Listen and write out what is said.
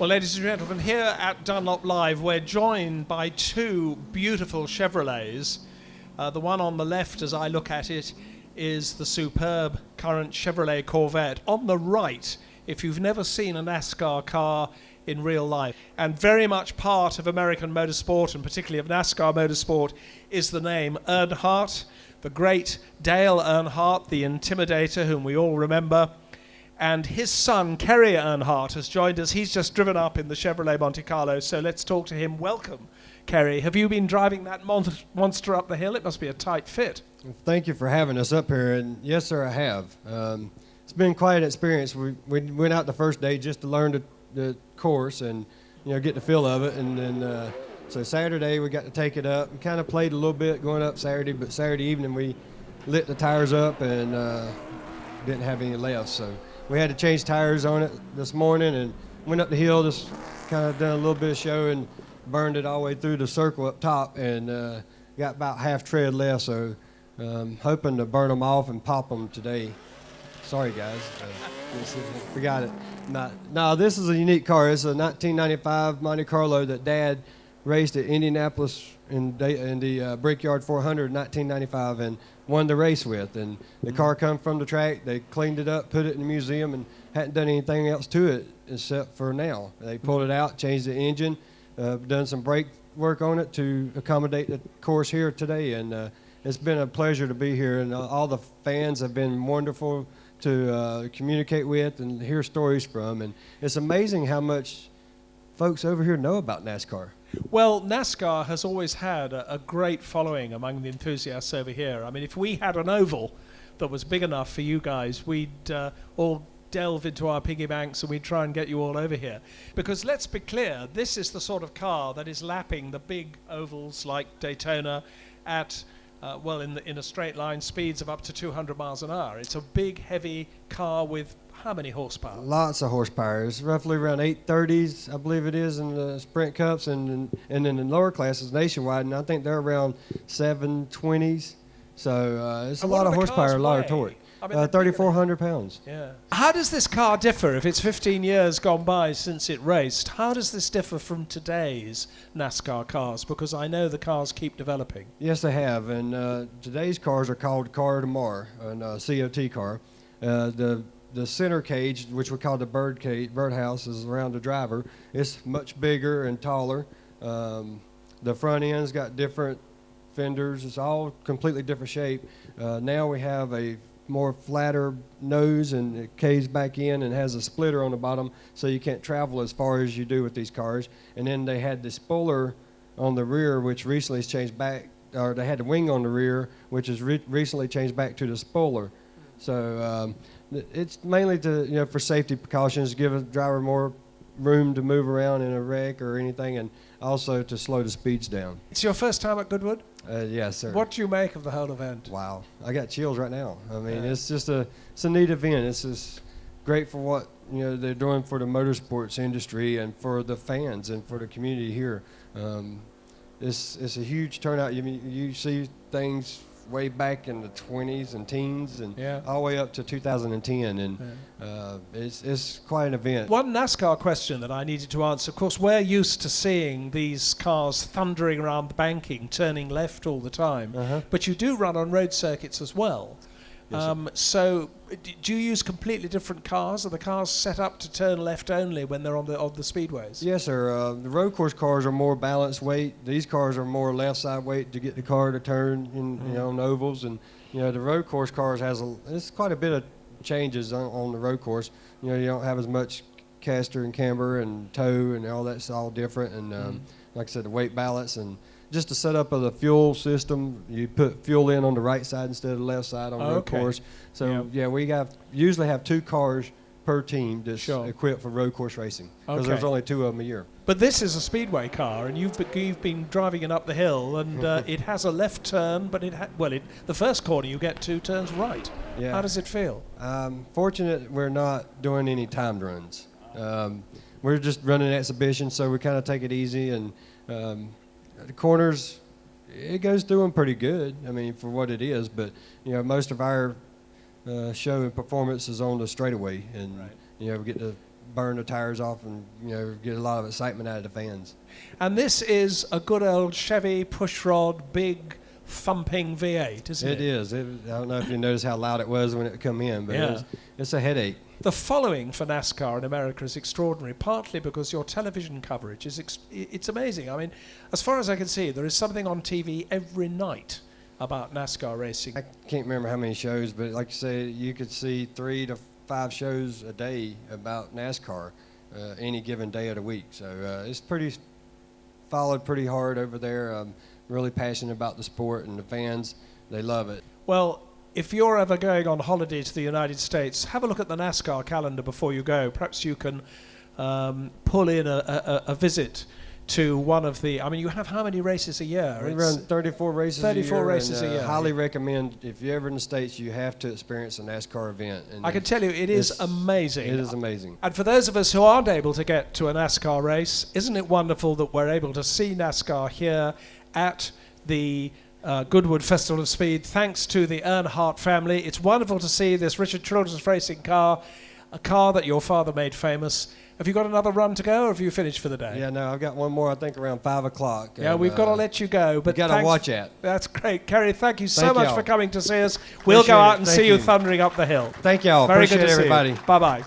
Well, ladies and gentlemen, here at Dunlop Live, we're joined by two beautiful Chevrolets. The one on the left, as I look at it, is the superb current Chevrolet Corvette. On the right, if you've never seen a NASCAR car in real life, and very much part of American motorsport, and particularly of NASCAR motorsport, is the name Earnhardt, the great Dale Earnhardt, the Intimidator, whom we all remember. And his son, Kerry Earnhardt, has joined us. He's just driven up in the Chevrolet Monte Carlo, so let's talk to him. Welcome, Kerry. Have you been driving that monster up the hill? It must be a tight fit. Well, thank you for having us up here, and yes, sir, I have. It's been quite an experience. We went out the first day just to learn the course and get the feel of it, and then so Saturday we got to take it up. We kind of played a little bit going up Saturday, but Saturday evening we lit the tires up and didn't have any left, so we had to change tires on it this morning and went up the hill, just kind of done a little bit of show and burned it all the way through the circle up top, and got about half tread left, so hoping to burn them off and pop them today. Sorry, guys. Forgot it. No, this is a unique car. It's a 1995 Monte Carlo that Dad raced at Indianapolis in the Brickyard 400 in 1995 and won the race with. And the car come from the track. They cleaned it up, put it in the museum, and hadn't done anything else to it except for now. They pulled it out, changed the engine, done some brake work on it to accommodate the course here today. And it's been a pleasure to be here. And all the fans have been wonderful to communicate with and hear stories from. And it's amazing how much folks over here know about NASCAR. Well, NASCAR has always had a great following among the enthusiasts over here. I mean, if we had an oval that was big enough for you guys, we'd all delve into our piggy banks and we'd try and get you all over here. Because let's be clear, this is the sort of car that is lapping the big ovals like Daytona at in a straight line, speeds of up to 200 miles an hour. It's a big, heavy car with how many horsepower? Lots of horsepower. It's roughly around 830s, I believe it is, in the Sprint Cups, and in the lower classes nationwide, and I think they're around 720s. So it's a lot of horsepower, a lot of torque. I mean, 3,400 pounds. Yeah. How does this car differ? If it's 15 years gone by since it raced, how does this differ from today's NASCAR cars? Because I know the cars keep developing. Yes, they have. And today's cars are called Car of Tomorrow, a COT car. The center cage, which we call the birdhouse, is around the driver. It's much bigger and taller. The front end's got different fenders. It's all completely different shape. Now we have a more flatter nose, and it caves back in and has a splitter on the bottom, so you can't travel as far as you do with these cars. And then they had the spoiler on the rear, which recently has changed back, or they had the wing on the rear, which has recently changed back to the spoiler. So it's mainly to for safety precautions, give a driver more room to move around in a wreck or anything, and also to slow the speeds down. It's your first time at Goodwood? Yes, sir. What do you make of the whole event? Wow, I got chills right now. I mean, it's just it's a neat event. It's just great for what they're doing for the motorsports industry and for the fans and for the community here. It's a huge turnout. You see things way back in the 20s and teens and all the way up to 2010, and it's quite an event. One NASCAR question that I needed to answer, of course, we're used to seeing these cars thundering around the banking, turning left all the time, but you do run on road circuits as well. Yes, so do you use completely different cars? Are the cars set up to turn left only when they're on the speedways? Yes, sir. The road course cars are more balanced weight. These cars are more left side weight to get the car to turn on ovals, and the road course cars it's quite a bit of changes on the road course. You don't have as much caster and camber and toe and all that's all different, and like I said, the weight balance and just the setup of the fuel system. You put fuel in on the right side instead of the left side on road course. So we usually have 2 cars per team that's equipped for road course racing, because there's only 2 of them a year. But this is a speedway car, and you've been driving it up the hill, and it has a left turn, but the first corner you get to turns right. Yeah. How does it feel? Fortunate we're not doing any timed runs. We're just running an exhibition, so we kind of take it easy, and the corners, it goes through them pretty good, I mean, for what it is, but most of our show and performance is on the straightaway, and we get to burn the tires off and get a lot of excitement out of the fans. And this is a good old Chevy pushrod, big thumping V8, isn't it? It is. I don't know if you noticed how loud it was when it come in, but it's a headache. The following for NASCAR in America is extraordinary, partly because your television coverage is it's amazing. I mean, as far as I can see, there is something on TV every night about NASCAR racing. I can't remember how many shows, but like you say, you could see 3 to 5 shows a day about NASCAR any given day of the week. So it's followed pretty hard over there. Really passionate about the sport, and the fans, they love it. Well, if you're ever going on holiday to the United States, have a look at the NASCAR calendar before you go. Perhaps you can pull in a visit to one of the... I mean, you have how many races a year? We run 34 races 34 a year. races a year. Highly recommend, if you're ever in the States, you have to experience a NASCAR event. And I can tell you, it is amazing. It is amazing. And for those of us who aren't able to get to a NASCAR race, isn't it wonderful that we're able to see NASCAR here at the Goodwood Festival of Speed, thanks to the Earnhardt family. It's wonderful to see this Richard Children's racing car, a car that your father made famous. Have you got another run to go, or have you finished for the day? Yeah, no, I've got one more, I think, around 5 o'clock. Yeah, we've got to let you go. But you got to watch it. That's great. Kerry, thank you so much for coming to see us. We'll Appreciate go out it. and Thank see you you thundering up the hill. Thank y'all. Very Appreciate good to everybody. see you. Bye-bye.